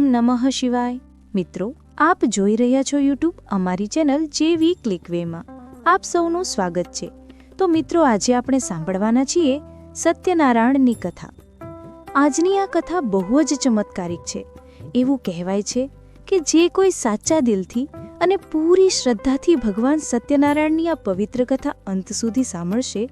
નમઃ શિવાય. મિત્રો, આપ જોઈ રહ્યા છો યુટ્યુબ અમારી ચેનલ જેવી ક્લિકવેમાં. આપ સૌનું સ્વાગત છે. તો મિત્રો, આજે આપણે સાંભળવાના છીએ સત્યનારાયણની કથા. આજની આ કથા બહુ જ ચમત્કારિક છે. એવું કહેવાય છે કે જે કોઈ સાચા દિલથી અને પૂરી શ્રદ્ધાથી ભગવાન સત્યનારાયણની આ પવિત્ર કથા અંત સુધી સાંભળશે,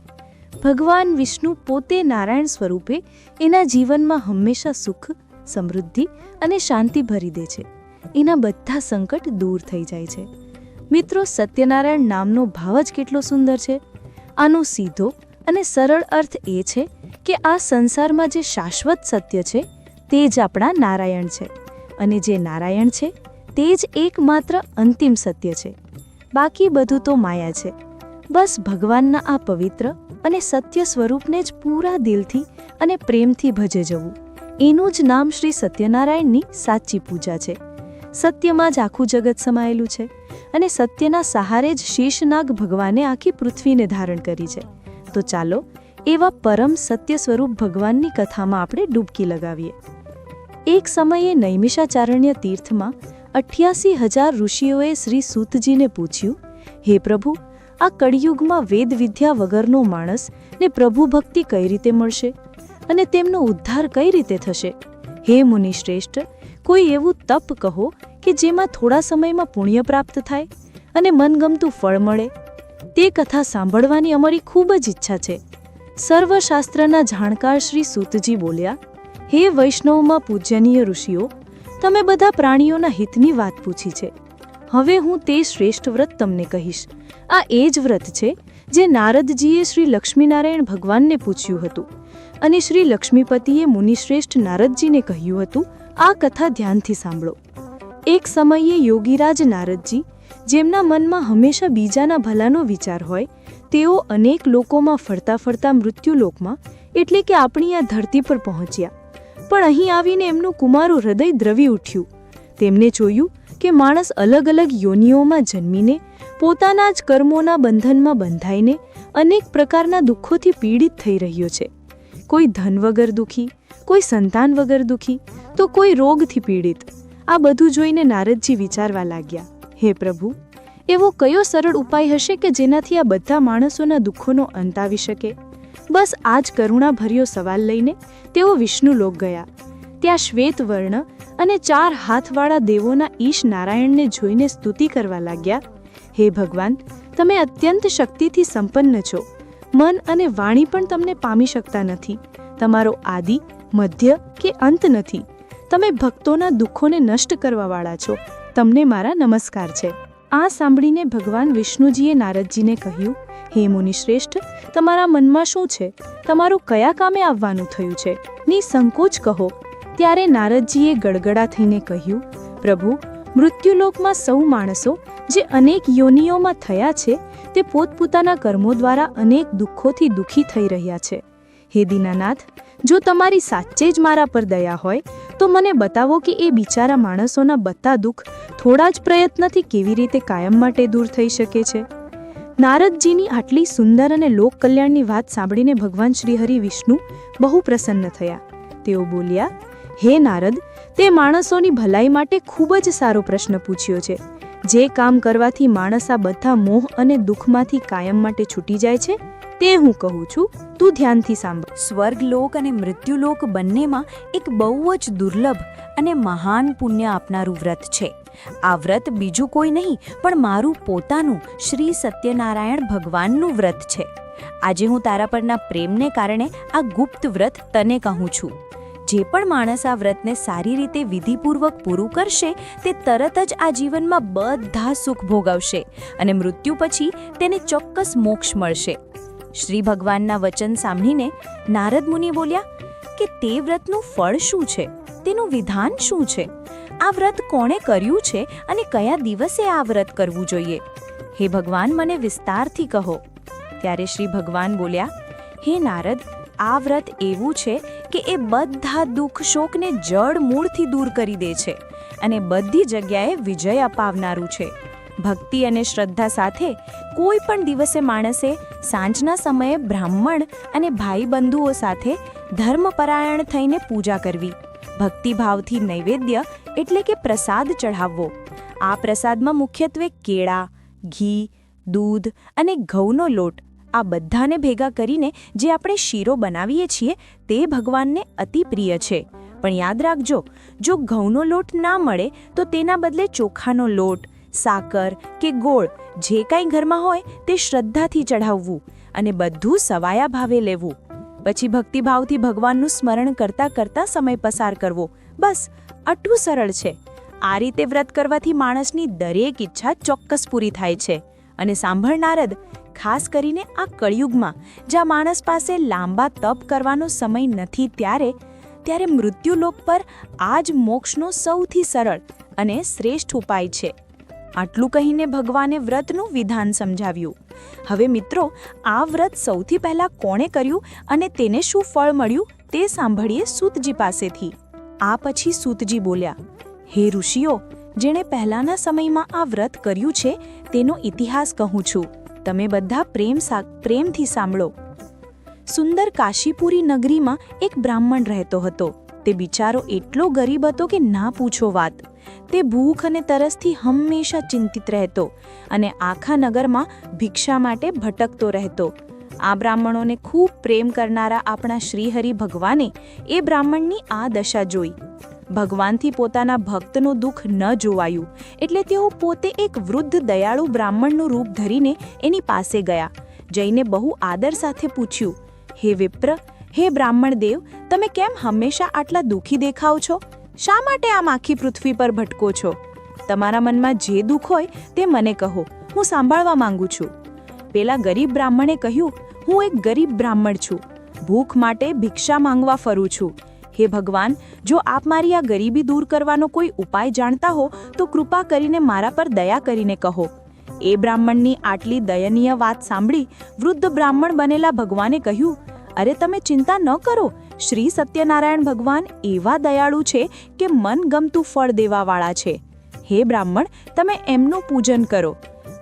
ભગવાન વિષ્ણુ પોતે નારાયણ સ્વરૂપે એના જીવનમાં હંમેશા સુખ, સમૃદ્ધિ અને શાંતિ ભરી દે છે. એના બધા સંકટ દૂર થઈ જાય છે. મિત્રો, સત્યનારાયણ નામનો ભાવ જ કેટલો સુંદર છે. આનો સીધો અને સરળ અર્થ એ છે કે આ સંસારમાં જે શાશ્વત સત્ય છે તે જ આપણા નારાયણ છે, અને જે નારાયણ છે તે જ એકમાત્ર અંતિમ સત્ય છે. બાકી બધું તો માયા છે. બસ ભગવાનના આ પવિત્ર અને સત્ય સ્વરૂપને જ પૂરા દિલથી અને પ્રેમથી ભજે જવું, એનું જ નામ શ્રી સત્યનારાયણની સાચી પૂજા છે. સત્યમાં જ આખું જગત સમાયેલું છે, અને સત્યના સહારે જ શેષનાગ ભગવાને આખી પૃથ્વીને ધારણ કરી છે. તો ચાલો એવા પરમ સત્ય સ્વરૂપ ભગવાનની કથામાં આપણે ડૂબકી લગાવીએ. એક સમયે નૈમિષાચારણ્ય તીર્થમાં 88,000 ઋષિઓએ શ્રી સૂતજીને પૂછ્યું, હે પ્રભુ, આ કળિયુગમાં વેદ વિદ્યા વગરનો માણસ ને પ્રભુ ભક્તિ કઈ રીતે મળશે, અને તેમનો ઉદ્ધાર કઈ રીતે થશે? હે મુનિ શ્રેષ્ઠ, કોઈ એવું તપ કહો કે જેમાં થોડા સમયમાં પુણ્ય પ્રાપ્ત થાય અને મનગમતું ફળ મળે. તે કથા સાંભળવાની અમારી ખૂબ જ ઈચ્છા છે. સર્વશાસ્ત્રના જાણકાર શ્રી સૂતજી બોલ્યા, હે વૈષ્ણવમાં પૂજ્યનીય ઋષિઓ, તમે બધા પ્રાણીઓના હિતની વાત પૂછી છે. હવે હું તે શ્રેષ્ઠ વ્રત તમને કહીશ. આ એ જ વ્રત છે જે નારદજીએ શ્રી લક્ષ્મીનારાયણ ભગવાનને પૂછ્યું હતું, અને શ્રી લક્ષ્મીપતિએ મુનિશ્રેષ્ઠ નારદજીને કહ્યું હતું, આ કથા ધ્યાનથી સાંભળો. એક સમયે યોગીરાજ નારદજી, જેમના મનમાં હંમેશા બીજાના ભલાનો વિચાર હોય, તેઓ અનેક લોકોમાં ફરતા ફરતા મૃત્યુલોકમાં એટલે કે આપણી આ ધરતી પર પહોંચ્યા. પણ અહીં આવીને એમનું કુમારું હૃદય દ્રવી ઉઠ્યું. તેમને જોયું કે માણસ અલગ અલગ યોનિઓમાં જન્મીને પોતાના જ કર્મોના બંધનમાં બંધાઈને અનેક પ્રકારના દુઃખોથી પીડિત થઈ રહ્યો છે. કોઈ ધન વગર દુઃખી, કોઈ સંતાન વગર દુઃખી, તો કોઈ રોગથી પીડિત. આ બધું જોઈને નારદજી વિચારવા લાગ્યા, હે પ્રભુ, એવો કયો સરળ ઉપાય હશે કે જેનાથી આ બધા માણસોના દુઃખોનો અંત આવી શકે? બસ આ જ કરુણાભર્યો સવાલ લઈને તેઓ વિષ્ણુલોક ગયા. ત્યાં શ્વેત વર્ણ અને 4 હાથવાળા દેવોના ઈશ નારાયણને જોઈને સ્તુતિ કરવા લાગ્યા, હે ભગવાન, તમે અત્યંત શક્તિથી સંપન્ન છો. મન અને વાણી પણ તમને પામી શકતા નથી. તમારો આદિ, મધ્ય કે અંત નથી. તમે ભક્તોના દુઃખોને નષ્ટ કરવાવાળા છો. તમને મારા નમસ્કાર છે. આ સાંભળીને ભગવાન વિષ્ણુજીએ નારદજીને કહ્યું, હે મુનિશ્રેષ્ઠ, તમારા મનમાં શું છે? તમારું કયા કામે આવવાનું થયું છે? નિસંકોચ કહો. ત્યારે નારદજીએ ગડગડા થઈને કહ્યું, પ્રભુ, મૃત્યુલોકમાં સૌ માણસો જે અનેક યોનિઓમાં થયા છે તે પોતપોતાના કર્મો દ્વારા અનેક દુઃખોથી દુઃખી થઈ રહ્યા છે. હે દીનાનાથ, જો તમારી સાચે જ મારા પર દયા હોય તો મને બતાવો કે એ બિચારા માણસોના બધા દુઃખ થોડા જ પ્રયત્નથી કેવી રીતે કાયમ માટે દૂર થઈ શકે છે. નારદજીની આટલી સુંદર અને લોક કલ્યાણની વાત સાંભળીને ભગવાન શ્રીહરિ વિષ્ણુ બહુ પ્રસન્ન થયા. તેઓ બોલ્યા, હે નારદ, તે માણસોની ભલાઈ માટે ખૂબ જ સારો પ્રશ્ન પૂછ્યો છે. જે કામ કરવાથી માણસ આ બધા મોહ અને દુઃખમાંથી કાયમ માટે છૂટી જાય છે તે હું કહું છું, તું ધ્યાનથી સાંભળ. સ્વર્ગલોક અને મૃત્યુલોક બંનેમાં એક બહુ જ દુર્લભ અને મહાન પુણ્ય આપનારું વ્રત છે. આ વ્રત બીજું કોઈ નહીં પણ મારું પોતાનું શ્રી સત્યનારાયણ ભગવાનનું વ્રત છે. આજે હું તારા પરના પ્રેમને કારણે આ ગુપ્ત વ્રત તને કહું છું. જે પણ માણસ આ વ્રતને સારી રીતે વિધિપૂર્વક પૂરું કરશે તે તરત જ આ જીવનમાં બધા સુખ ભોગવશે અને મૃત્યુ પછી તેને ચોક્કસ મોક્ષ મળશે. શ્રી ભગવાનના વચન સાંભળીને નારદ મુનિ બોલ્યા કે તે વ્રતનું ફળ શું છે? તેનું વિધાન શું છે? આ વ્રત કોણે કર્યું છે અને કયા દિવસે આ વ્રત કરવું જોઈએ? હે ભગવાન, મને વિસ્તારથી કહો. ત્યારે શ્રી ભગવાન બોલ્યા, હે નારદ, આ વ્રત એવું છે કે એ બધા દુઃખ શોકને જડ મૂળથી દૂર કરી દે છે અને બધી જગ્યાએ વિજય અપાવનારું છે. ભક્તિ અને શ્રદ્ધા સાથે કોઈ પણ દિવસે માણસે સાંજના સમયે બ્રાહ્મણ અને ભાઈ બંધુઓ સાથે ધર્મપરાયણ થઈને પૂજા કરવી. ભક્તિભાવથી નૈવેદ્ય એટલે કે પ્રસાદ ચઢાવવો. આ પ્રસાદમાં મુખ્યત્વે કેળા, ઘી, દૂધ અને ઘઉંનો લોટ આ બધાને ભેગા કરીને જે આપણે શીરો બનાવીએ છીએ તે ભગવાનને અતિ પ્રિય છે. પણ યાદ રાખજો, જો ઘઉંનો લોટ ના મળે તો તેના બદલે ચોખાનો લોટ, સાકર કે ગોળ જે કાંઈ ઘરમાં હોય તે શ્રદ્ધાથી ચઢાવવું અને બધું સવાયા ભાવે લેવું. પછી ભક્તિભાવથી ભગવાનનું સ્મરણ કરતાં કરતાં સમય પસાર કરવો. બસ આટલું સરળ છે. આ રીતે વ્રત કરવાથી માણસની દરેક ઈચ્છા ચોક્કસ પૂરી થાય છે. અને સાંભળનારદ, ખાસ કરીને આ કળિયુગમાં જ્યાં માણસ પાસે લાંબા તપ કરવાનો સમય નથી ત્યારે મૃત્યુલોક પર આ જ મોક્ષનો સૌથી સરળ અને શ્રેષ્ઠ ઉપાય છે. આટલું કહીને ભગવાને વ્રતનું વિધાન સમજાવ્યું. હવે મિત્રો, આ વ્રત સૌથી પહેલાં કોણે કર્યું અને તેને શું ફળ મળ્યું તે સાંભળીએ સૂતજી પાસેથી. આ પછી સૂતજી બોલ્યા, હે ઋષિઓ, જેણે પહેલાંના સમયમાં આ વ્રત કર્યું છે તેનો ઇતિહાસ કહું છું. તમે બધા પ્રેમથી સાંભળો. સુંદર કાશીપુરી નગરીમાં એક બ્રાહ્મણ રહેતો હતો. તે બિચારો એટલો ગરીબ હતો કે ના પૂછો વાત. તે ભૂખ અને તરસથી હંમેશા ચિંતિત રહેતો અને આખા નગરમાં ભિક્ષા માટે ભટકતો રહેતો. આ બ્રાહ્મણોને ખૂબ પ્રેમ કરનારા આપણા શ્રીહરિ ભગવાને એ બ્રાહ્મણની આ દશા જોઈ. ભગવાનથી પોતાના ભક્તનું દુઃખ ન જોવાયું એટલે તેઓ પોતે એક વૃદ્ધ દયાળુ બ્રાહ્મણનું રૂપ ધરીને એની પાસે ગયા. જઈને બહુ આદર સાથે પૂછ્યું, હે વિપ્ર, હે બ્રાહ્મણ દેવ, તમે કેમ હંમેશા આટલા દુઃખી દેખાવ છો? શા માટે આમ આખી પૃથ્વી પર ભટકો છો? તમારા મનમાં જે દુઃખ હોય તે મને કહો, હું સાંભળવા માંગુ છું. પેલા ગરીબ બ્રાહ્મણે કહ્યું, હું એક ગરીબ બ્રાહ્મણ છું. ભૂખ માટે ભિક્ષા માંગવા ફરું છું. હે ભગવાન, જો આપ મારી આ ગરીબી દૂર કરવાનો કોઈ ઉપાય જાણતા હો તો કૃપા કરીને મારા પર દયા કરીને કહો. એ બ્રાહ્મણની આટલી દયનીય વાત સાંભળી વૃદ્ધ બ્રાહ્મણ બનેલા ભગવાને કહ્યું, અરે તમે ચિંતા ન કરો. શ્રી સત્યનારાયણ ભગવાન એવા દયાળુ છે કે મન ગમતું ફળ દેવાવાળા છે. હે બ્રાહ્મણ, તમે એમનું પૂજન કરો.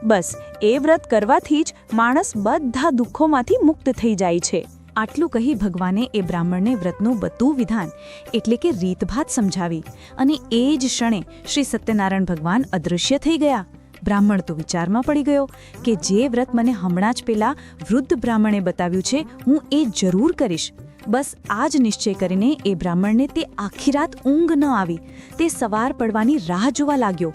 બસ એ વ્રત કરવાથી જ માણસ બધા દુઃખોમાંથી મુક્ત થઈ જાય છે. આટલું કહી ભગવાને એ બ્રાહ્મણને વ્રતનું બધું વિધાન એટલે કે રીતભાત સમજાવી અને એ જ ક્ષણે શ્રી સત્યનારાયણ ભગવાન અદૃશ્ય થઈ ગયા. બ્રાહ્મણ તો વિચારમાં પડી ગયો કે જે વ્રત મને હમણાં જ પેલા વૃદ્ધ બ્રાહ્મણે બતાવ્યું છે હું એ જરૂર કરીશ. બસ આ જ નિશ્ચય કરીને એ બ્રાહ્મણને તે આખી રાત ઊંઘ ન આવી. તે સવાર પડવાની રાહ જોવા લાગ્યો.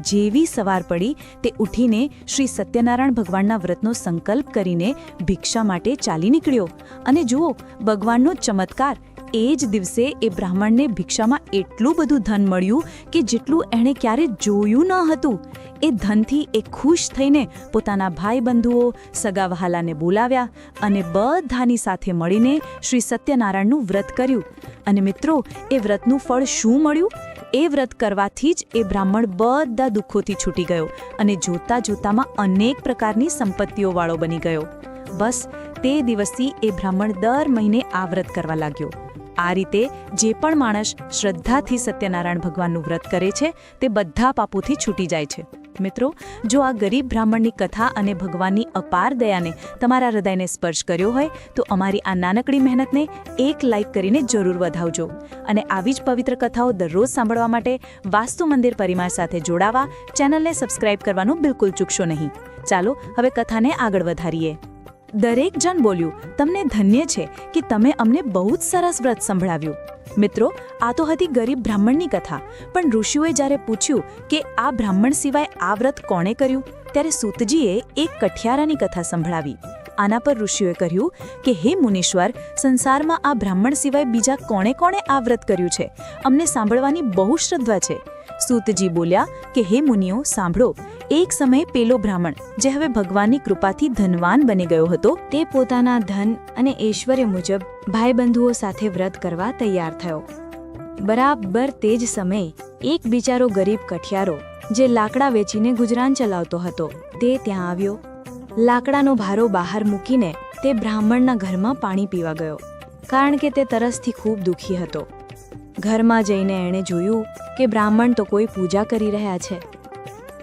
જેવી સવાર પડી તે ઉઠીને શ્રી સત્યનારાયણ ભગવાનના વ્રતનો સંકલ્પ કરીને ભિક્ષા માટે ચાલી નીકળ્યો. અને જુઓ, ભગવાનનો ચમત્કાર, એ જ દિવસે એ બ્રાહ્મણને ભિક્ષામાં એટલું બધું ધન મળ્યું કે જેટલું એણે ક્યારે જોયું ન હતું. એ ધનથી એ ખુશ થઈને પોતાના ભાઈ બંધુઓ, સગા વહાલાને બોલાવ્યા અને બધાની સાથે મળીને શ્રી સત્યનારાયણનું વ્રત કર્યું. અને મિત્રો, એ વ્રતનું ફળ શું મળ્યું? એ વ્રત કરવાથી જ એ બ્રાહ્મણ બધા દુઃખોથી છૂટી ગયો અને જોતા જોતામાં અનેક પ્રકારની સંપત્તિઓવાળો બની ગયો. બસ તે દિવસથી એ બ્રાહ્મણ દર મહિને આ વ્રત કરવા લાગ્યો. આ રીતે જે પણ માણસ શ્રદ્ધાથી સત્યનારાયણ ભગવાનનું વ્રત કરે છે તે બધા પાપોથી છૂટી જાય છે. મિત્રો, જો આ ગરીબ બ્રાહ્મણની કથા અને ભગવાનની અપાર દયાને તમારા હૃદયને સ્પર્શ કર્યો હોય તો અમારી આ નાનકડી મહેનતને એક લાઇક કરીને જરૂર વધાવજો. અને આવી જ પવિત્ર કથાઓ દરરોજ સાંભળવા માટે વાસ્તુ મંદિર પરિવાર સાથે જોડાવા ચેનલને સબસ્ક્રાઇબ કરવાનું બિલકુલ ચૂકશો નહીં. ચાલો હવે કથાને આગળ વધારીએ. દરેક જણ બોલ્યું, તમને ધન્ય છે કે તમે અમને બહુ જ સરસ વ્રત સંભળાવ્યું. મિત્રો, આ તો હતી ગરીબ બ્રાહ્મણની કથા. પણ ઋષિઓએ જ્યારે પૂછ્યું કે આ બ્રાહ્મણ સિવાય આ વ્રત કોણે કર્યું ત્યારે સૂતજીએ એક કઠિયારાની કથા સંભળાવી. આના પર ઋષિઓએ કહ્યું કે હે મુનીશ્વર, સંસારમાં આ બ્રાહ્મણ સિવાય બીજા કોણે આ વ્રત કર્યું છે? અમને સાંભળવાની બહુ શ્રદ્ધા છે. સૂતજી બોલ્યા કે હે મુનિઓ, સાંભળો. એક સમયે પેલો બ્રાહ્મણ, જે હવે ભગવાનની કૃપાથી ધનવાન બની ગયો હતો, તે પોતાના ધન અને ઐશ્વર્ય મુજબ ભાઈબંધુઓ સાથે વ્રત કરવા તૈયાર થયો. બરાબર તે જ સમયે એક બિચારો ગરીબ કઠિયારો, જે લાકડા વેચીને ગુજરાન ચલાવતો હતો, તે ત્યાં આવ્યો. લાકડાનો ભારો બહાર મૂકીને તે બ્રાહ્મણના ઘરમાં પાણી પીવા ગયો, કારણ કે તે તરસથી ખૂબ દુઃખી હતો. ઘરમાં જઈને એણે જોયું કે બ્રાહ્મણ તો કોઈ પૂજા કરી રહ્યા છે.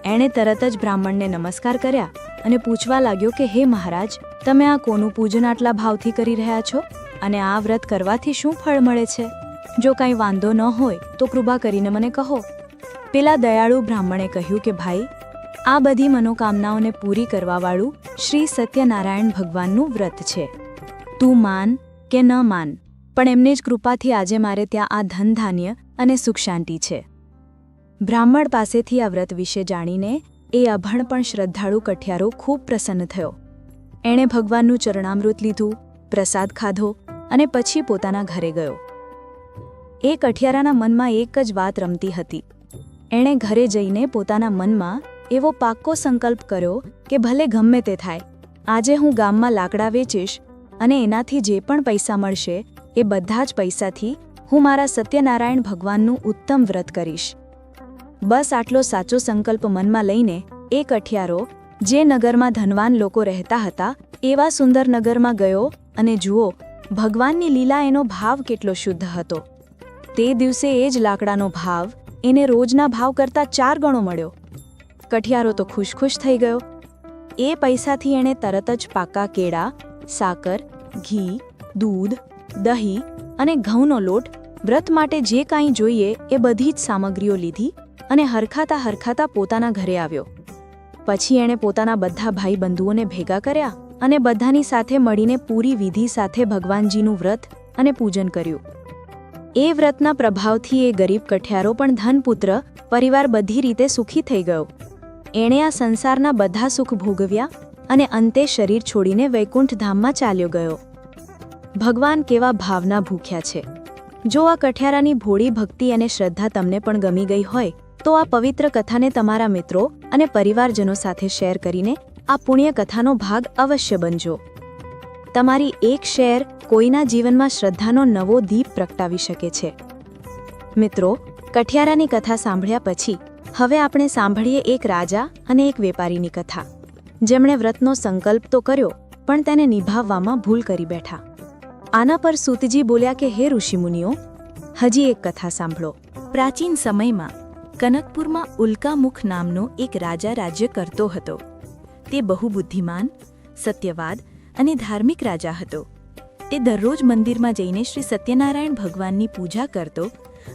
એણે તરત જ બ્રાહ્મણને નમસ્કાર કર્યા અને પૂછવા લાગ્યો કે હે મહારાજ, તમે આ કોનું પૂજન આટલા ભાવથી કરી રહ્યા છો અને આ વ્રત કરવાથી શું ફળ મળે છે? જો કાંઈ વાંધો ન હોય તો કૃપા કરીને મને કહો. પેલા દયાળુ બ્રાહ્મણે કહ્યું કે ભાઈ, આ બધી મનોકામનાઓને પૂરી કરવાવાળું શ્રી સત્યનારાયણ ભગવાનનું વ્રત છે. તું માન કે ન માન, પણ એમને જ કૃપાથી આજે મારે ત્યાં આ ધન ધાન્ય અને સુખ શાંતિ છે. બ્રાહ્મણ પાસેથી આ વ્રત વિશે જાણીને એ અભણ પણ શ્રદ્ધાળુ કઠિયારો ખૂબ પ્રસન્ન થયો. એણે ભગવાનનું ચરણામૃત લીધું, પ્રસાદ ખાધો અને પછી પોતાના ઘરે ગયો. એ કઠિયારાના મનમાં એક જ વાત રમતી હતી. એણે ઘરે જઈને પોતાના મનમાં એવો પાક્કો સંકલ્પ કર્યો કે ભલે ગમે તે થાય, આજે હું ગામમાં લાકડા વેચીશ અને એનાથી જે પણ પૈસા મળશે એ બધા જ પૈસાથી હું મારા સત્યનારાયણ ભગવાનનું ઉત્તમ વ્રત કરીશ. બસ આટલો સાચો સંકલ્પ મનમાં લઈને એ કઠિયારો જે નગરમાં ધનવાન લોકો રહેતા હતા એવા સુંદર નગરમાં ગયો અને જુઓ, ભગવાનની લીલા એનો ભાવ કેટલો શુદ્ધ હતો. તે દિવસે એ જ લાકડાનો ભાવ એને રોજના ભાવ કરતાં 4 ગણો મળ્યો. કઠિયારો તો ખુશ થઈ ગયો. એ પૈસાથી એણે તરત જ પાકા કેળા, સાકર, ઘી, દૂધ, દહીં અને ઘઉંનો લોટ, વ્રત માટે જે કાંઈ જોઈએ એ બધી જ સામગ્રીઓ લીધી અને હરખાતા પોતાના ઘરે આવ્યો. પછી એણે પોતાના બધા ભાઈ બંધુઓને ભેગા કર્યા અને બધાની સાથે મળીને પૂરી વિધિ સાથે ભગવાનજીનું વ્રત અને પૂજન કર્યું. એ વ્રતના પ્રભાવથી એ ગરીબ કઠિયારો પણ ધનપુત્ર, પરિવાર બધી રીતે સુખી થઈ ગયો. એણે આ સંસારના બધા સુખ ભોગવ્યા અને અંતે શરીર છોડીને વૈકુંઠ ધામમાં ચાલ્યો ગયો. ભગવાન કેવા ભાવના ભૂખ્યા છે. જો આ કઠિયારાની ભોળી ભક્તિ અને શ્રદ્ધા તમને પણ ગમી ગઈ હોય તો આ પવિત્ર કથાને તમારા મિત્રો અને પરિવારજનો સાથે શેર કરીને આ પુણ્ય કથાનો ભાગ અવશ્ય બનજો. તમારી એક શેર કોઈના જીવનમાં શ્રદ્ધાનો નવો દીપ પ્રગટાવી શકે છે. મિત્રો, કઠિયારાની કથા સાંભળ્યા પછી હવે આપણે સાંભળીએ એક રાજા અને એક વેપારીની કથા, જેમણે વ્રતનો સંકલ્પ તો કર્યો પણ તેને નિભાવવામાં ભૂલ કરી બેઠા. આના પર સૂતજી બોલ્યા કે હે ઋષિમુનિઓ, હજી એક કથા સાંભળો. પ્રાચીન સમયમાં કનકપુરમાં ઉલ્કામુખ નામનો એક રાજા રાજ્ય કરતો હતો. તે બહુ બુદ્ધિમાન, સત્યવાદ અને ધાર્મિક રાજા હતો. તે દરરોજ મંદિરમાં જઈને શ્રી સત્યનારાયણ ભગવાનની પૂજા કરતો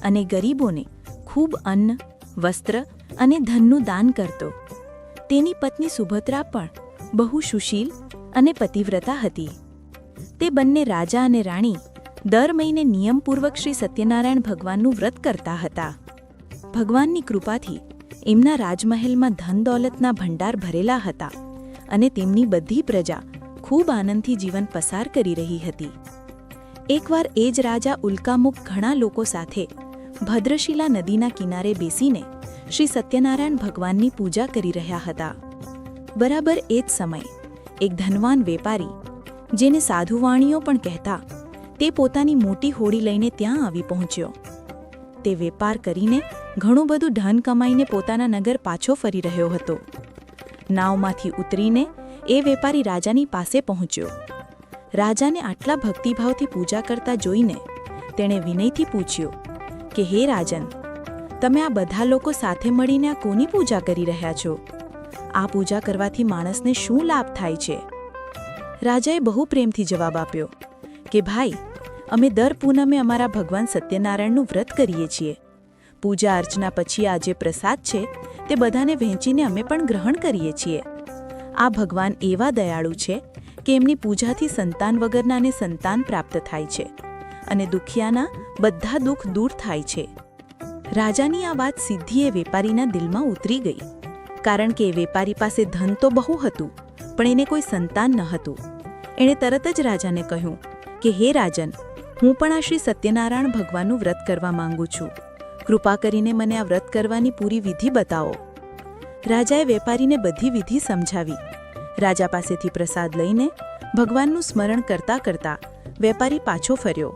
અને ગરીબોને ખૂબ અન્ન, વસ્ત્ર અને ધનનું દાન કરતો. તેની પત્ની સુભદ્રા પણ બહુ સુશીલ અને પતિવ્રતા હતી. તે બંને રાજા અને રાણી દર મહિને નિયમપૂર્વક શ્રી સત્યનારાયણ ભગવાનનું વ્રત કરતા હતા. ભગવાનની કૃપાથી એમના રાજમહેલમાં ધન દોલતના ભંડાર ભરેલા હતા અને તેમની બધી પ્રજા ખૂબ આનંદથી જીવન પસાર કરી રહી હતી. એકવાર એ જ રાજા ઉલ્કામુખ ઘણા લોકો સાથે ભદ્રશિલા નદીના કિનારે બેસીને શ્રી સત્યનારાયણ ભગવાનની પૂજા કરી રહ્યા હતા. બરાબર એ જ સમયે એક ધનવાન વેપારી, જેને સાધુવાણીઓ પણ કહેતા, તે પોતાની મોટી હોડી લઈને ત્યાં આવી પહોંચ્યો. તે વેપાર કરીને ઘણું બધું ધન કમાઈને પોતાના નગર પાછો ફરી રહ્યો હતો. નાવમાંથી ઉતરીને એ વેપારી રાજાની પાસે પહોંચ્યો. રાજાને આટલા ભક્તિભાવથી પૂજા કરતા જોઈને તેણે વિનયથી પૂછ્યું કે હે રાજન, તમે આ બધા લોકો સાથે મળીને આ કોની પૂજા કરી રહ્યા છો? આ પૂજા કરવાથી માણસને શું લાભ થાય છે? રાજાએ બહુ પ્રેમથી જવાબ આપ્યો કે ભાઈ, અમે દર પૂનમે અમારા ભગવાન સત્યનારાયણનું વ્રત કરીએ છીએ. પૂજા અર્ચના પછી આ જે પ્રસાદ છે તે બધાને વહેંચીને અમે પણ ગ્રહણ કરીએ છીએ. આ ભગવાન એવા દયાળુ છે કે એમની પૂજાથી સંતાન વગરનાને સંતાન પ્રાપ્ત થાય છે અને દુખિયાના બધા દુઃખ દૂર થાય છે. રાજાની આ વાત સીધી એ વેપારીના દિલમાં ઉતરી ગઈ, કારણ કે એ વેપારી પાસે ધન તો બહુ હતું પણ એને કોઈ સંતાન ન હતું. એણે તરત જ રાજાને કહ્યું કે હે રાજન, હું પણ આ શ્રી સત્યનારાયણ ભગવાનનું વ્રત કરવા માંગુ છું. કૃપા કરીને મને આ વ્રત કરવાની પૂરી વિધિ બતાવો. રાજાએ વેપારીને બધી વિધિ સમજાવી. રાજા પાસેથી પ્રસાદ લઈને ભગવાનનું સ્મરણ કરતા કરતા વેપારી પાછો ફર્યો.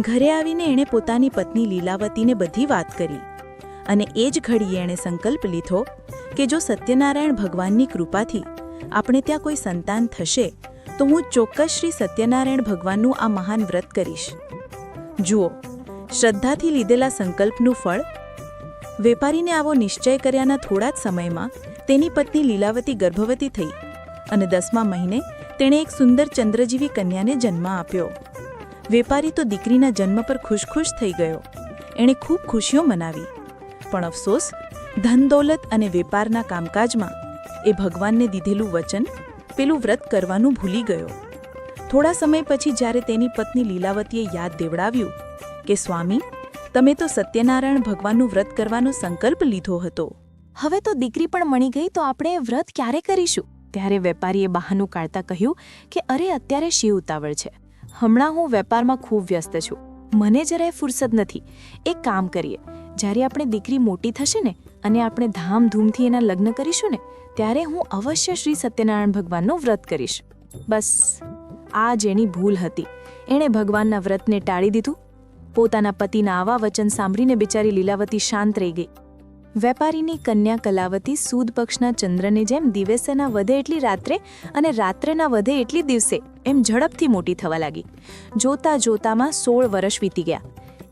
ઘરે આવીને એણે પોતાની પત્ની લીલાવતીને બધી વાત કરી અને એ જ ઘડીએ એણે સંકલ્પ લીધો કે જો સત્યનારાયણ ભગવાનની કૃપાથી આપણે ત્યાં કોઈ સંતાન થશે તો હું ચોક્કસ શ્રી સત્યનારાયણ ભગવાનનું આ મહાન વ્રત કરીશ. જુઓ, શ્રદ્ધાથી લીધેલા સંકલ્પનું ફળ. વેપારીને આવો નિશ્ચય કર્યાના થોડા જ સમયમાં તેની પત્ની લીલાવતી ગર્ભવતી થઈ અને 10મા મહિને તેણે એક સુંદર ચંદ્ર જેવી કન્યાને જન્મ આપ્યો. વેપારી તો દીકરીના જન્મ પર ખુશ થઈ ગયો. એણે ખૂબ ખુશીઓ મનાવી. પણ અફસોસ, ધન દોલત અને વેપારના કામકાજમાં એ ભગવાનને દીધેલું વચન, પેલું વ્રત કરવાનું ભૂલી ગયો. થોડા સમય પછી જ્યારે તેની પત્ની લીલાવતીએ યાદ દેવડાવ્યું કે સ્વામી, તમે તો સત્યનારાયણ ભગવાનનું વ્રત કરવાનો સંકલ્પ લીધો હતો. હવે તો દીકરી પણ મળી ગઈ, તો આપણે એ વ્રત ક્યારે કરીશું? ત્યારે વેપારીએ બહાનું કાઢતા કહ્યું કે અરે, અત્યારે શી ઉતાવળ છે? હમણાં હું વેપારમાં ખૂબ વ્યસ્ત છું, મને જરાય ફુરસદ નથી. એક કામ કરીએ, જ્યારે આપણે દીકરી મોટી થશે ને અને આપણે ધામધૂમથી એના લગ્ન કરીશું ને, ત્યારે હું અવશ્ય શ્રી સત્યનારાયણ ભગવાનનું વ્રત કરીશ. બસ આ જ એની ભૂલ હતી. એણે ભગવાનના વ્રતને ટાળી દીધું. પોતાના પતિના આવા વચન સાંભળીને બિચારી લીલાવતી શાંત રહી ગઈ. વેપારીની કન્યા કલાવતી સુદ પક્ષના ચંદ્રને જેમ દિવસેના વધે એટલી રાત્રે અને રાત્રેના વધે એટલી દિવસે એમ ઝડપથી મોટી થવા લાગી. જોતા જોતામાં 16 વર્ષ વીતી ગયા.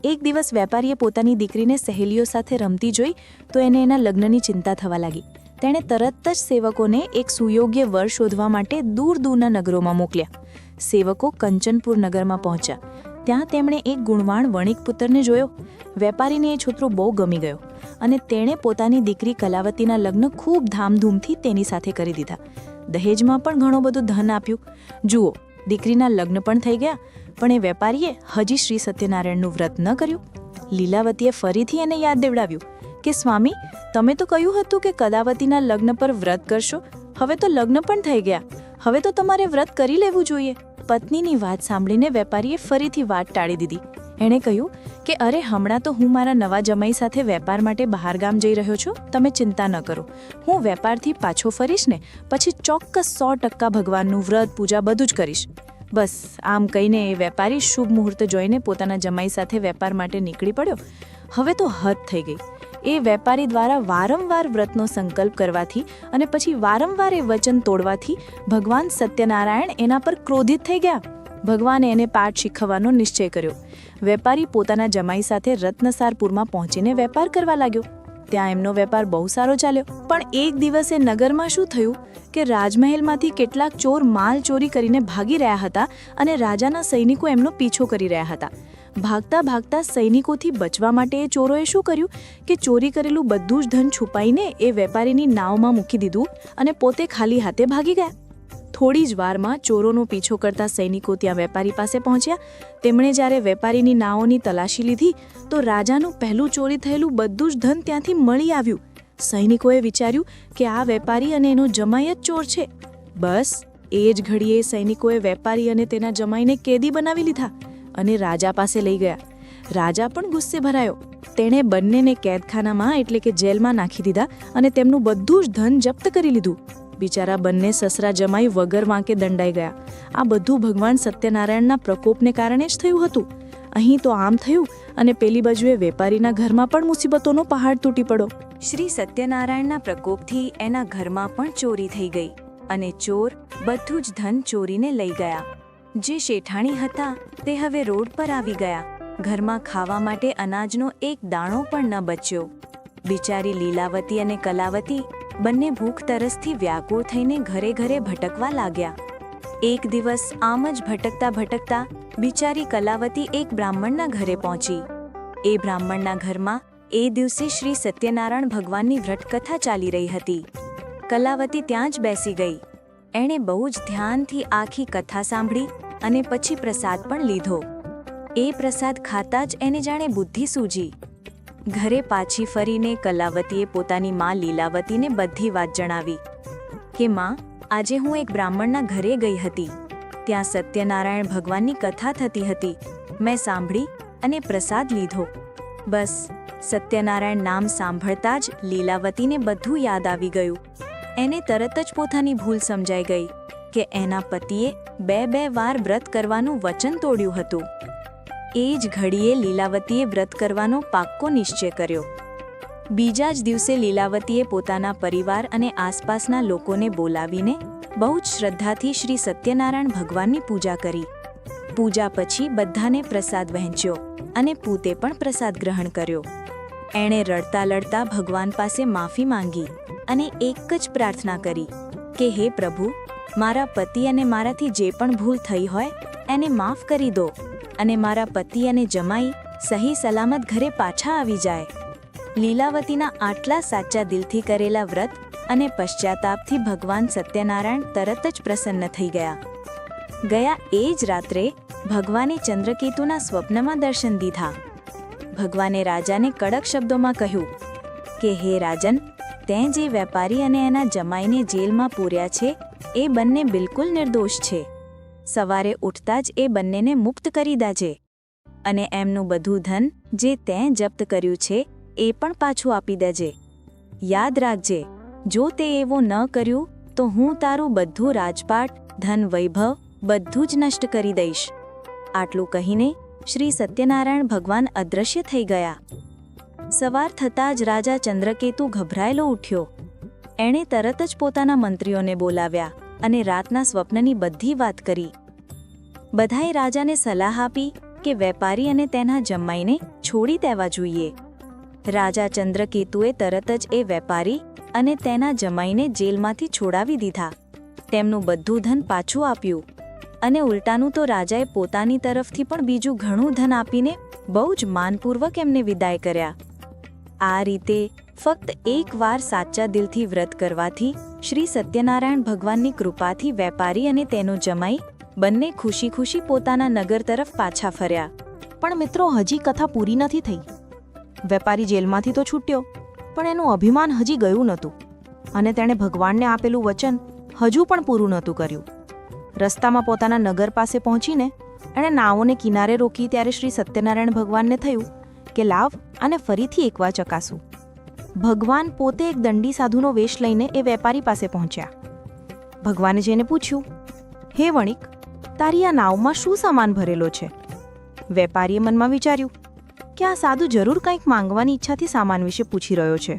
એક દિવસ વેપારીએ પોતાની દીકરીને સહેલીઓ સાથે રમતી જોઈ તો એને એના લગ્નની ચિંતા થવા લાગી. તેણે તરત જ સેવકોને એક સુયોગ્ય વર શોધવા માટે દૂર દૂરના નગરોમાં મોકલ્યા. સેવકો કંચનપુર નગરમાં પહોંચ્યા. ત્યાં તેમણે એક ગુણવાન વણિક પુત્રને જોયો. વેપારીને એ છોકરો બહુ ગમી ગયો અને તેણે પોતાની દીકરી કલાવતીના લગ્ન ખૂબ ધામધૂમથી તેની સાથે કરી દીધા. દહેજમાં પણ ઘણું બધું ધન આપ્યું. જુઓ, દીકરીના લગ્ન પણ થઈ ગયા, પણ એ વેપારીએ હજી શ્રી સત્યનારાયણનું વ્રત ન કર્યું. લીલાવતીએ ફરીથી એને યાદ દેવડાવ્યું કે સ્વામી, તમે તો કહ્યું હતું કે કલાવતીના લગ્ન પર વ્રત કરશો. હવે તો લગ્ન પણ થઈ ગયા, હવે તો તમારે વ્રત કરી લેવું જોઈએ. પત્નીની વાત સાંભળીને વેપારીએ ફરીથી વાત ટાળી દીધી. એણે કહ્યું કે અરે, હમણાં તો હું મારા નવા જમાઈ સાથે વેપાર માટે બહારગામ જઈ રહ્યો છું, તમે ચિંતા ન કરો. હું વેપારથી પાછો ફરીશ ને પછી ચોક્કસ 100% ભગવાનનું વ્રત, પૂજા બધું જ કરીશ. બસ આમ કહીને એ વેપારી શુભ મુહૂર્ત જોઈને પોતાના જમાઈ સાથે વેપાર માટે નીકળી પડ્યો. હવે તો હદ થઈ ગઈ. એ વેપારી દ્વારા વારંવાર વ્રતનો સંકલ્પ કરવાથી અને પછી વારંવાર એ વચન તોડવાથી ભગવાન સત્યનારાયણ એના પર ક્રોધિત થઈ ગયા. ભગવાને એને પાઠ શીખવવાનો નિશ્ચય કર્યો. વેપારી પોતાના જમાઈ સાથે રત્નસારપુરમાં પહોંચીને વેપાર કરવા લાગ્યો. ત્યાં એમનો વેપાર બહુ સારો ચાલ્યો. પણ એક દિવસે નગરમાં શું થયું કે રાજમહેલમાંથી કેટલાક ચોર માલ ચોરી કરીને ભાગી રહ્યા હતા અને રાજાના સૈનિકો એમનો પીછો કરી રહ્યા હતા. ભાગતા ભાગતા સૈનિકોથી બચવા માટે એ ચોરોએ શું કર્યું કે ચોરી કરેલું બધું જ ધન છુપાઈને એ વેપારીની નાવમાં મૂકી દીધું અને પોતે ખાલી હાથે ભાગી ગયા. થોડી જ વારમાં ચોરોનો પીછો કરતા સૈનિકો ત્યાં વેપારી પાસે પહોંચ્યા. તેમણે જ્યારે વેપારીની નાવોની તલાશી લીધી તો રાજાનું પહેલું ચોરી થયેલું બધું જ ધન ત્યાંથી મળી આવ્યું. સૈનિકોએ વિચાર્યું કે આ વેપારી અને એનો જમાઈ જ ચોર છે. બસ એ જ ઘડીએ સૈનિકોએ વેપારી અને તેના જમાઈને કેદી બનાવી લીધા અને રાજા પાસે લઈ ગયા. રાજા પણ ગુસ્સે ભરાયો. તેણે બંનેને કેદખાનામાં એટલે કે જેલમાં નાખી દીધા અને તેમનું બધું જ ધન જપ્ત કરી લીધું. બિચારા બંને સસરા જમાઈ વગર વાંકે દંડાઈ ગયા. આ બધું ભગવાન સત્યનારાયણના પ્રકોપને કારણે જ થયું હતું. અહીં તો આમ થયું અને પેલી બાજુએ વેપારીના ઘરમાં પણ મુસીબતોનો પહાડ તૂટી પડ્યો. શ્રી સત્યનારાયણના પ્રકોપથી એના ઘરમાં પણ ચોરી થઈ ગઈ અને ચોર બધું જ ધન ચોરીને લઈ ગયા. જે શેઠાણી હતા તે હવે રોડ પર આવી ગયા. ઘરમાં ખાવા માટે અનાજનો એક દાણો પણ ન બચ્યો. બિચારી લીલાવતી અને કલાવતી બંને ભૂખ તરસથી વ્યાકુળ થઈને ઘરે ઘરે ભટકવા લાગ્યા. એક દિવસ આમ જ ભટકતા ભટકતા બિચારી કલાવતી એક બ્રાહ્મણના ઘરે પહોંચી. એ બ્રાહ્મણના ઘરમાં એ દિવસે શ્રી સત્યનારાયણ ભગવાનની વ્રતકથા ચાલી રહી હતી. કલાવતી ત્યાં જ બેસી ગઈ. એણે બહુ જ ધ્યાનથી આખી કથા સાંભળી અને પછી પ્રસાદ પણ લીધો. એ પ્રસાદ ખાતા જ એને જાણે બુદ્ધિ સૂજી. ઘરે પાછી ફરીને કલાવતીએ પોતાની માં લીલાવતીને બધી વાત જણાવી કે માં, આજે હું એક બ્રાહ્મણના ઘરે ગઈ હતી. ત્યાં સત્યનારાયણ ભગવાનની કથા થતી હતી. મેં સાંભળી અને પ્રસાદ લીધો. બસ સત્યનારાયણ નામ સાંભળતા જ લીલાવતીને બધું યાદ આવી ગયું. એને તરત જ પોતાની ભૂલ સમજાઈ ગઈ કે એના પતિએ બે વાર વ્રત કરવાનું વચન તોડ્યું હતું. એ જ ઘડીએ લીલાવતીએ વ્રત કરવાનો પાક્કો નિશ્ચય કર્યો. બીજા જ દિવસે લીલાવતીએ પોતાના પરિવાર અને આસપાસના લોકોને બોલાવીને બહુ જ શ્રદ્ધાથી શ્રી સત્યનારાયણ ભગવાનની પૂજા કરી. પૂજા પછી બધાને પ્રસાદ વહેંચ્યો અને પોતે પણ પ્રસાદ ગ્રહણ કર્યો. એણે રડતા લડતા ભગવાન પાસે માફી માંગી અને એક જ પ્રાર્થના કરી કે હે પ્રભુ, મારા પતિ અને મારાથી જે પણ ભૂલ થઈ હોય એને માફ કરી દો અને મારા પતિ અને જમાઈ સહી સલામત ઘરે પાછા આવી જાય. લીલાવતીના આટલા સાચા દિલથી કરેલા વ્રત અને પશ્ચાતાપથી ભગવાન સત્યનારાયણ તરત જ પ્રસન્ન થઈ ગયા. ગયા એ જ રાત્રે ભગવાને ચંદ્રકેતુના સ્વપ્નમાં દર્શન દીધા. ભગવાને રાજાને કડક શબ્દોમાં કહ્યું કે હે રાજન, તેં જે વેપારી અને એના જમાઈને જેલમાં પૂર્યા છે એ બંને બિલકુલ નિર્દોષ છે. સવારે ઉઠતા જ એ બંનેને મુક્ત કરી દાજે અને એમનું બધું ધન જે તેં જપ્ત કર્યું છે એ પણ પાછું આપી દેજે. યાદ રાખજે, જો તે એવું ન કર્યું તો હું તારું બધું રાજપાટ, ધન, વૈભવ બધું જ નષ્ટ કરી દઈશ. આટલું કહીને શ્રી સત્યનારાયણ ભગવાન અદૃશ્ય થઈ ગયા. સવાર થતાં જ રાજા ચંદ્રકેતુ ગભરાયેલો ઉઠ્યો. એણે તરત જ પોતાના મંત્રીઓને બોલાવ્યા અને રાતના સ્વપ્નની બધી વાત કરી. બધાએ રાજાને સલાહ આપી કે વેપારી અને તેના જમાઈને છોડી દેવા જોઈએ. રાજા ચંદ્રકેતુએ તરત જ એ વેપારી અને તેના જમાઈને જેલમાંથી છોડાવી દીધા. તેમનું બધું ધન પાછું આપ્યું અને ઉલટાનું તો રાજાએ પોતાની તરફથી પણ બીજું ઘણું ધન આપીને બહુ જ માનપૂર્વક એમને વિદાય કર્યા. આ રીતે ફક્ત એકવાર સાચા દિલથી વ્રત કરવાથી શ્રી સત્યનારાયણ ભગવાનની કૃપાથી વેપારી અને તેનો જમાઈ બંને ખુશી ખુશી પોતાના નગર તરફ પાછા ફર્યા. પણ મિત્રો, હજી કથા પૂરી નથી થઈ. વેપારી જેલમાંથી તો છૂટ્યો, પણ એનું અભિમાન હજી ગયું નહોતું અને તેણે ભગવાનને આપેલું વચન હજુ પણ પૂરું નહોતું કર્યું. રસ્તામાં પોતાના નગર પાસે પહોંચીને એણે નાવોને કિનારે રોકી ત્યારે શ્રી સત્યનારાયણ ભગવાનને થયું કે લાવ આને ફરીથી એકવાર ચકાસું. ભગવાન પોતે એક દંડી સાધુનો વેશ લઈને એ વેપારી પાસે પહોંચ્યા. ભગવાને જઈને પૂછ્યું, હે વણિક, તારી આ નાવમાં શું સામાન ભરેલો છે? વેપારીએ મનમાં વિચાર્યું કે આ સાધુ જરૂર કંઈક માંગવાની ઈચ્છાથી સામાન વિશે પૂછી રહ્યો છે.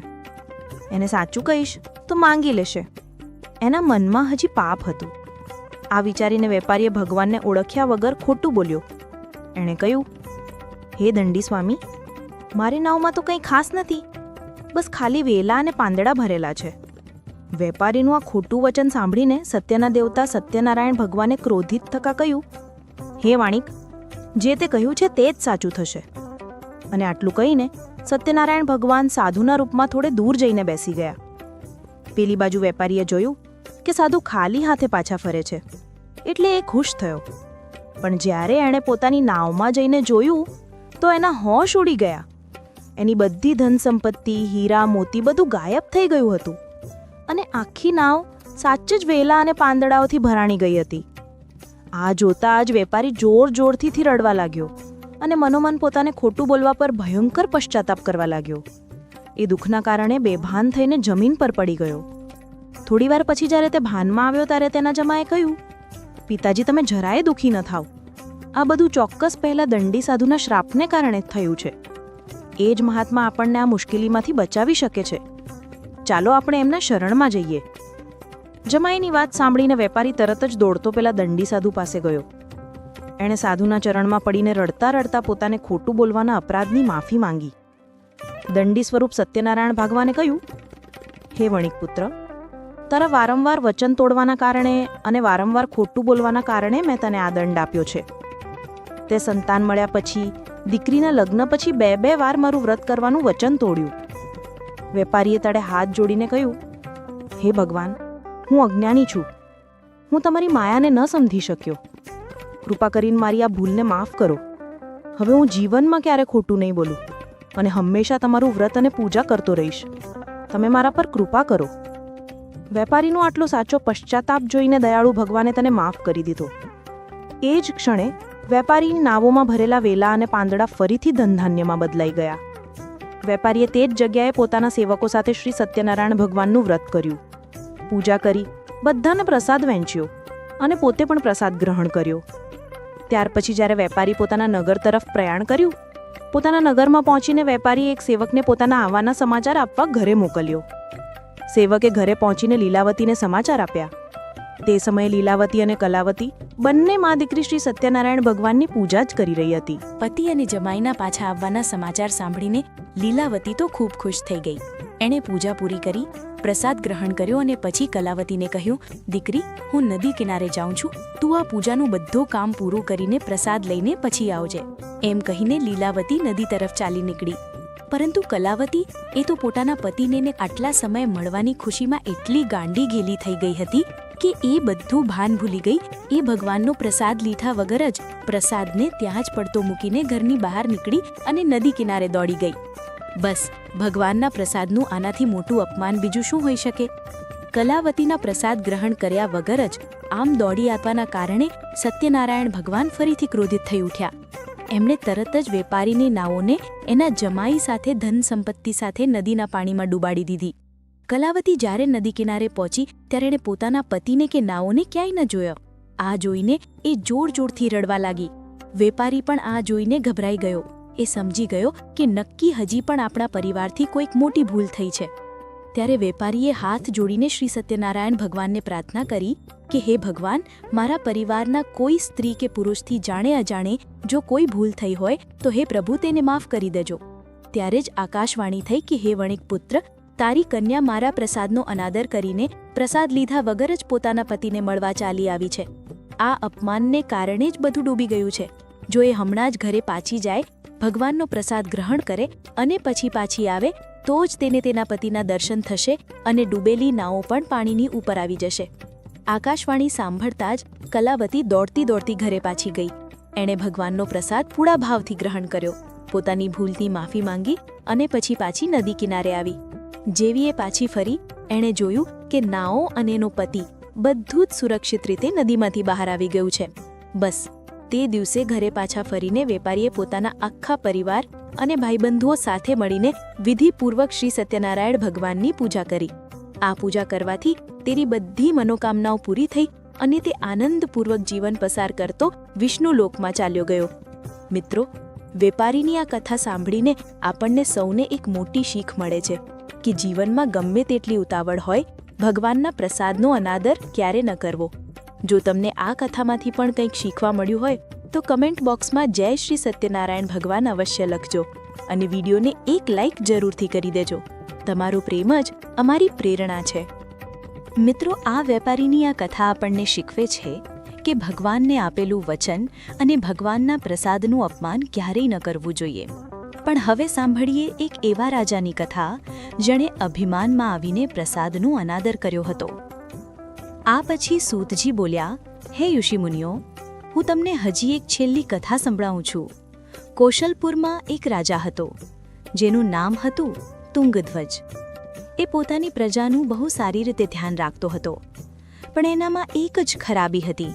એને સાચું કહીશ તો માંગી લેશે. એના મનમાં હજી પાપ હતું. આ વિચારીને વેપારીએ ભગવાનને ઓળખ્યા વગર ખોટું બોલ્યો. એણે કહ્યું, હે દંડી સ્વામી, મારી નાવમાં તો કંઈ ખાસ નથી, બસ ખાલી વેલા અને પાંદડા ભરેલા છે. વેપારીનું આ ખોટું વચન સાંભળીને સત્યના દેવતા સત્યનારાયણ ભગવાને ક્રોધિત થતા કહ્યું, હે વાણિક, જે તે કહ્યું છે તે જ સાચું થશે. અને આટલું કહીને સત્યનારાયણ ભગવાન સાધુના રૂપમાં થોડે દૂર જઈને બેસી ગયા. પેલી બાજુ વેપારીએ જોયું કે સાધુ ખાલી હાથે પાછા ફરે છે, એટલે એ ખુશ થયો. પણ જ્યારે એણે પોતાની નાવમાં જઈને જોયું તો એના હોશ ઉડી ગયા. એની બધી ધન સંપત્તિ, હીરા, મોતી બધું ગાયબ થઈ ગયું હતું અને આખી નાવ સાચે જ વેલા અને પાંદડાઓથી ભરાણી ગઈ હતી. આ જોતા જ વેપારી જોર જોરથી રડવા લાગ્યો અને મનોમન પોતાને ખોટું બોલવા પર ભયંકર પશ્ચાતાપ કરવા લાગ્યો. એ દુઃખના કારણે બેભાન થઈને જમીન પર પડી ગયો. થોડીવાર પછી જ્યારે તે ભાનમાં આવ્યો ત્યારે તેના જમાએ કહ્યું, પિતાજી, તમે જરાય દુઃખી ન થાવ. આ બધું ચોક્કસ પહેલા દંડી સાધુના શ્રાપને કારણે થયું છે. એ જ મહાત્મા આપણને આ મુશ્કેલીમાંથી બચાવી શકે છે. ચાલો આપણે એમના શરણમાં જઈએ. જમાઈની વાત સાંભળીને વેપારી તરત જ દોડતો પેલા દંડી સાધુ પાસે ગયો. એણે સાધુના ચરણમાં પડીને રડતા રડતા પોતાને ખોટું બોલવાના અપરાધની માફી માંગી. દંડી સ્વરૂપ સત્યનારાયણ ભગવાને કહ્યું, હે વણિક પુત્ર, તારા વારંવાર વચન તોડવાના કારણે અને વારંવાર ખોટું બોલવાના કારણે મેં તને આ દંડ આપ્યો છે. તે સંતાન મળ્યા પછી, દીકરીના લગ્ન પછી 2 વાર મારું વ્રત કરવાનું વચન તોડ્યું. વેપારીએ તળે હાથ જોડીને કહ્યું, હે ભગવાન, હું અજ્ઞાની છું. હું તમારી માયાને ન સમજી શક્યો. કૃપા કરીને મારી આ ભૂલને માફ કરો. હવે હું જીવનમાં ક્યારે ખોટું નહીં બોલું અને હંમેશા તમારું વ્રત અને પૂજા કરતો રહીશ. તમે મારા પર કૃપા કરો. વેપારીનો આટલો સાચો પશ્ચાતાપ જોઈને દયાળુ ભગવાને તેને માફ કરી દીધો. એ જ ક્ષણે વેપારીની નાવોમાં ભરેલા વેલા અને પાંદડા ફરીથી ધનધાન્યમાં બદલાઈ ગયા. વેપારીએ તે જ જગ્યાએ પોતાના સેવકો સાથે શ્રી સત્યનારાયણ ભગવાનનું વ્રત કર્યું, પૂજા કરી, બધાને પ્રસાદ વહેંચ્યો અને પોતે પણ પ્રસાદ ગ્રહણ કર્યો. ત્યાર પછી જ્યારે વેપારી પોતાના નગર તરફ પ્રયાણ કર્યું, પોતાના નગરમાં પહોંચીને વેપારીએ એક સેવકને પોતાના આવવાના સમાચાર આપવા ઘરે મોકલ્યો. સેવકે ઘરે પહોંચીને લીલાવતીને સમાચાર આપ્યા. તે સમયે લીલાવતી અને કલાવતી બંને મા દીકરી શ્રી સત્યનારાયણ ભગવાનની પૂજા જ કરી રહી હતી. પતિ અને જમાઈના પાછા આવવાના સમાચાર સાંભળીને લીલાવતી તો ખૂબ ખુશ થઈ ગઈ. એણે પૂજા પૂરી કરી, પ્રસાદ ગ્રહણ કર્યો અને પછી કલાવતીને કહ્યું, દીકરી, હું નદી કિનારે જાઉં છું, તું આ પૂજાનું બધું કામ પૂરું કરીને પ્રસાદ લઈને પછી આવજે. એમ કહીને લીલાવતી નદી તરફ ચાલી નીકળી. પરંતુ કલાવતી એ તો પોતાના પતિને આટલા સમય મળવાની ખુશીમાં એટલી ગાંડી ઘેલી થઈ ગઈ હતી કે એ બધું ભાન ભૂલી ગઈ. એ ભગવાનનો પ્રસાદ લીધા વગર જ પ્રસાદને ત્યાં જ પડતો મૂકીને ઘરની બહાર નીકળી અને નદી કિનારે દોડી ગઈ. બસ, ભગવાનના પ્રસાદનું આનાથી મોટું અપમાન બીજું શું હોઈ શકે? કલાવતીના પ્રસાદ ગ્રહણ કર્યા વગર જ આમ દોડી આવવાના કારણે સત્યનારાયણ ભગવાન ફરીથી ક્રોધિત થઈ ઉઠ્યા. એમણે તરત જ વેપારીની નાવોને એના જમાઈ સાથે ધન સંપત્તિ સાથે નદીના પાણીમાં ડૂબાડી દીધી. કલાવતી જ્યારે નદી કિનારે પહોંચી ત્યારે એણે પોતાના પતિને કે નાવોને ક્યાંય ન જોયો. આ જોઈને એ જોર જોરથી રડવા લાગી. વેપારી પણ આ જોઈને ગભરાઈ ગયો. એ સમજી ગયો કે નક્કી હજી પણ આપણા પરિવારથી કોઈક મોટી ભૂલ થઈ છે. ત્યારે વેપારીએ હાથ જોડીને શ્રી સત્યનારાયણ ભગવાનને પ્રાર્થના કરી કે હે ભગવાન, મારા પરિવારના કોઈ સ્ત્રી કે પુરુષથી જાણે અજાણે જો કોઈ ભૂલ થઈ હોય તો હે પ્રભુ, તેને માફ કરી દેજો. ત્યારે જ આકાશવાણી થઈ કે હે વણિક પુત્ર, તારી કન્યા મારા પ્રસાદનો અનાદર કરીને પ્રસાદ લીધા વગર જ પોતાના પતિને મળવા ચાલી આવી છે. આ અપમાનને કારણે જ બધું ડૂબી ગયું છે. જો એ હમણાં જ ઘરે પાછી જાય, ભગવાનનો પ્રસાદ ગ્રહણ કરે અને પછી પાછી આવે તો જ તેને તેના પતિના દર્શન થશે અને ડૂબેલી નાવો પણ પાણીની ઉપર આવી જશે. આકાશવાણી સાંભળતા જ કલાવતી દોડતી દોડતી ઘરે પાછી ગઈ. એણે ભગવાનનો પ્રસાદ પૂરા ભાવથી ગ્રહણ કર્યો, પોતાની ભૂલની માફી માંગી અને પછી પાછી નદી કિનારે આવી. જેવી એ પાછી ફરી, એણે જોયું કે નાવો અને એનો પતિ બધું જ સુરક્ષિત રીતે નદીમાંથી બહાર આવી ગયું છે. બસ, તે દિવસે ઘરે પાછા ફરીને વેપારીએ પોતાના આખા પરિવાર અને ભાઈબંધુઓ સાથે મળીને વિધિપૂર્વક શ્રી સત્યનારાયણ ભગવાનની પૂજા કરી. આ પૂજા કરવાથી તેની બધી મનોકામનાઓ પૂરી થઈ અને તે આનંદપૂર્વક જીવન પસાર કરતો વિષ્ણુ લોકમાં ચાલ્યો ગયો. મિત્રો, વેપારીની આ કથા સાંભળીને આપણને સૌને એક મોટી શીખ મળે છે કે જીવનમાં ગમે તેટલી ઉતાવળ હોય, ભગવાનના પ્રસાદનો અનાદર ક્યારે ન કરવો. જો તમને આ કથામાંથી પણ કંઈક શીખવા મળ્યું હોય તો કમેન્ટ બોક્સમાં જય શ્રી સત્યનારાયણ ભગવાન અવશ્ય લખજો અને વિડીયોને એક લાઇક જરૂરથી કરી દેજો. તમારો પ્રેમ જ અમારી પ્રેરણા છે. મિત્રો, આ વેપારીની આ કથા આપણને શીખવે છે કે ભગવાનને આપેલું વચન અને ભગવાનના પ્રસાદનું અપમાન ક્યારેય ન કરવું જોઈએ. પણ હવે સાંભળીએ એક એવા રાજાની કથા જેણે અભિમાનમાં આવીને પ્રસાદનું અનાદર કર્યો હતો. આ પછી સૂતજી બોલ્યા, હે ઋષિમુનિઓ, હું તમને હજી એક છેલ્લી કથા સંભળાવું છું. કૌશલપુરમાં એક રાજા હતો જેનું નામ હતું તુંગધ્વજ. એ પોતાની પ્રજાનું બહુ સારી રીતે ધ્યાન રાખતો હતો, પણ એનામાં એક જ ખરાબી હતી.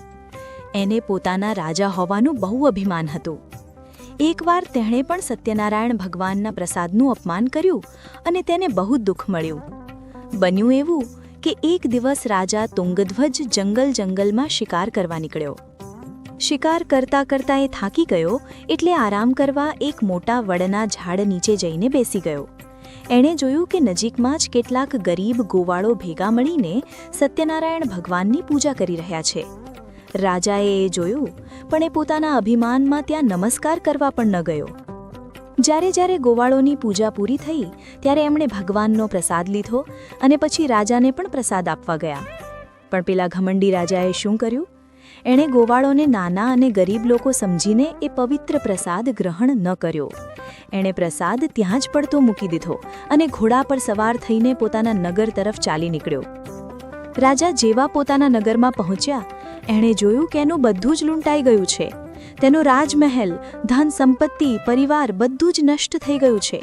એને પોતાના રાજા હોવાનું બહુ અભિમાન હતું. એકવાર તેણે પણ સત્યનારાયણ ભગવાનના પ્રસાદનું અપમાન કર્યું અને તેને બહુ દુઃખ મળ્યું. બન્યું એવું કે એક દિવસ રાજા તુંગધ્વજ જંગલમાં શિકાર કરવા નીકળ્યો. શિકાર કરતાં કરતાં એ થાકી ગયો એટલે આરામ કરવા એક મોટા વડના ઝાડ નીચે જઈને બેસી ગયો. એણે જોયું કે નજીકમાં જ કેટલાક ગરીબ ગોવાળો ભેગા મળીને સત્યનારાયણ ભગવાનની પૂજા કરી રહ્યા છે. રાજાએ એ જોયું, પણ એ પોતાના અભિમાનમાં ત્યાં નમસ્કાર કરવા પણ ન ગયો. જ્યારે ગોવાળોની પૂજા પૂરી થઈ ત્યારે એમણે ભગવાનનો પ્રસાદ લીધો અને પછી રાજાને પણ પ્રસાદ આપવા ગયા. પણ પેલા ઘમંડી રાજાએ શું કર્યું? એણે ગોવાળોને નાના અને ગરીબ લોકો સમજીને એ પવિત્ર પ્રસાદ ગ્રહણ ન કર્યો. એણે પ્રસાદ ત્યાં જ પડતો મૂકી દીધો અને ઘોડા પર સવાર થઈને પોતાના નગર તરફ ચાલી નીકળ્યો. રાજા જેવા પોતાના નગરમાં પહોંચ્યા, એણે જોયું કે એનું બધું જ લૂંટાઈ ગયું છે. તેનો રાજમહેલ, ધન સંપત્તિ, પરિવાર બધું જ નષ્ટ થઈ ગયું છે.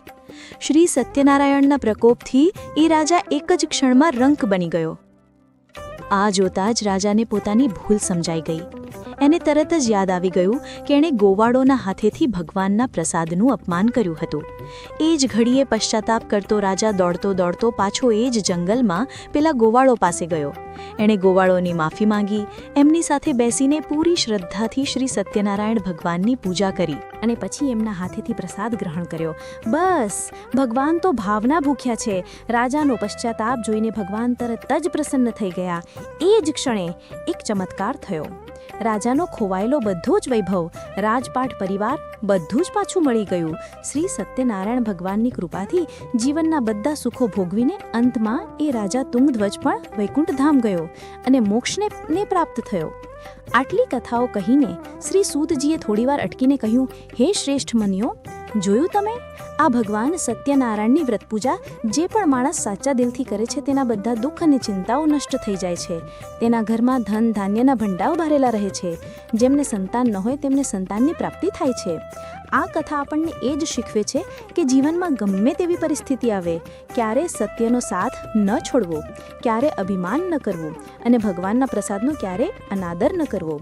શ્રી સત્યનારાયણના પ્રકોપથી એ રાજા એક જ ક્ષણમાં રંક બની ગયો. આ જોતા જ રાજાને પોતાની ભૂલ સમજાઈ ગઈ. એને તરત જ યાદ આવી ગયું કે એણે ગોવાળોના હાથેથી ભગવાનના પ્રસાદનું અપમાન કર્યું હતું. એ જ ઘડીએ પશ્ચાતાપ કરતો રાજા દોડતો દોડતો પાછો એ જ જંગલમાં પેલા ગોવાળો પાસે ગયો. એણે ગોવાળોની માફી માંગી, એમની સાથે બેસીને પૂરી શ્રદ્ધાથી શ્રી સત્યનારાયણ ભગવાનની પૂજા કરી અને પછી એમના હાથેથી પ્રસાદ ગ્રહણ કર્યો. બસ, ભગવાન તો ભાવના ભૂખ્યા છે. રાજાનો પશ્ચાતાપ જોઈને ભગવાન તરત જ પ્રસન્ન થઈ ગયા. એ જ ક્ષણે એક ચમત્કાર થયો. રાજાનો ખોવાયેલો બધો જ વૈભવ, રાજપાટ પરિવાર બધું જ પાછું મળી ગયું. શ્રી સત્યનારાયણ ભગવાનની કૃપાથી જીવનના બધા સુખો ભોગવીને અંતમાં એ રાજા તુંગધ્વજ પણ વૈકુંઠ ધામ ગયો અને મોક્ષને પ્રાપ્ત થયો. આટલી કથાઓ કહીને શ્રી સૂતજીએ થોડીવાર અટકીને કહ્યું, હે શ્રેષ્ઠ મુનિઓ, જોયું તમે? આ ભગવાન સત્યનારાયણની વ્રત પૂજા જે પણ માણસ સાચા દિલથી કરે છે તેના બધા દુઃખ અને ચિંતાઓ નષ્ટ થઈ જાય છે. તેના ઘરમાં ધન ધાન્યના ભંડારો ભરેલા રહે છે. જેમને સંતાન ન હોય તેમને સંતાનની પ્રાપ્તિ થાય છે. આ કથા આપણને એ જ શીખવે છે કે જીવનમાં ગમે તેવી પરિસ્થિતિ આવે, ક્યારે સત્યનો સાથ ન છોડવો, ક્યારે અભિમાન ન કરવું અને ભગવાનના પ્રસાદનો ક્યારે અનાદર ન કરવો.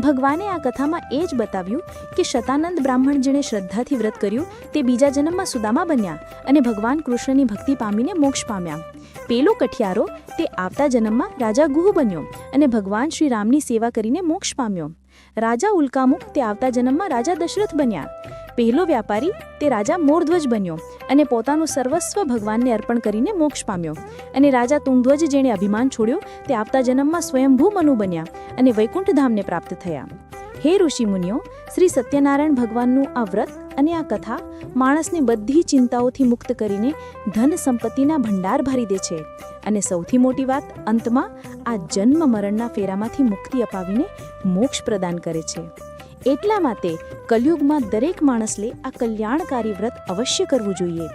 ભગવાને આ કથામાં એ જ બતાવ્યું કે શતાનંદ બ્રાહ્મણ જેણે શ્રદ્ધાથી વ્રત કર્યું તે બીજા જન્મમાં સુદામા બન્યા અને ભગવાન કૃષ્ણની ભક્તિ પામીને મોક્ષ પામ્યા. પેલો કઠિયારો તે આવતા જન્મમાં રાજા ગુહ બન્યો અને ભગવાન શ્રી રામની સેવા કરીને મોક્ષ પામ્યો. રાજા ઉલ્કામુખ તે આવતા જન્મમાં રાજા દશરથ બન્યા. પહેલો વ્યાપારી તે રાજા મોરધ્વજ બન્યો અને પોતાનું સર્વસ્વ ભગવાનને અર્પણ કરીને મોક્ષ પામ્યો. અને રાજા તુંગધ્વજ જેણે અભિમાન છોડ્યો તે આવતા જન્મમાં સ્વયંભૂ મનુ બન્યા અને વૈકુંઠ ધામને પ્રાપ્ત થયા. હે ઋષિ મુનિઓ, શ્રી સત્યનારાયણ ભગવાનનું આ વ્રત અને આ કથા માણસને બધી ચિંતાઓથી મુક્ત કરીને ધન સંપત્તિના ભંડાર ભરી દે છે અને સૌથી મોટી વાત, અંતમાં આ જન્મ મરણના ફેરામાંથી મુક્તિ અપાવીને મોક્ષ પ્રદાન કરે છે. એટલા માટે કલયુગમાં દરેક માણસને આ કલ્યાણકારી વ્રત અવશ્ય કરવું જોઈએ.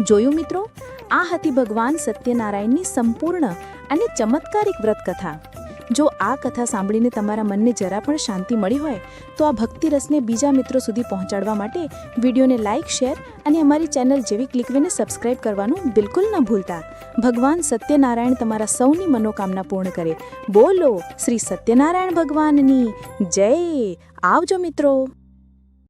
જોયું મિત્રો, આ હતી ભગવાન સત્યનારાયણની સંપૂર્ણ અને ચમત્કારિક વ્રત કથા. જો આ કથા સાંભળીને તમારા મનને જરા પણ શાંતિ મળી હોય તો આ ભક્તિ રસને બીજા મિત્રો સુધી પહોંચાડવા માટે વિડીયોને લાઇક, શેર અને અમારી ચેનલ જેવી ક્લિકવીને સબસ્ક્રાઇબ કરવાનું બિલકુલ ન ભૂલતા. ભગવાન સત્યનારાયણ તમારા સૌની મનોકામના પૂર્ણ કરે. બોલો શ્રી સત્યનારાયણ ભગવાનની જય. આવજો મિત્રો.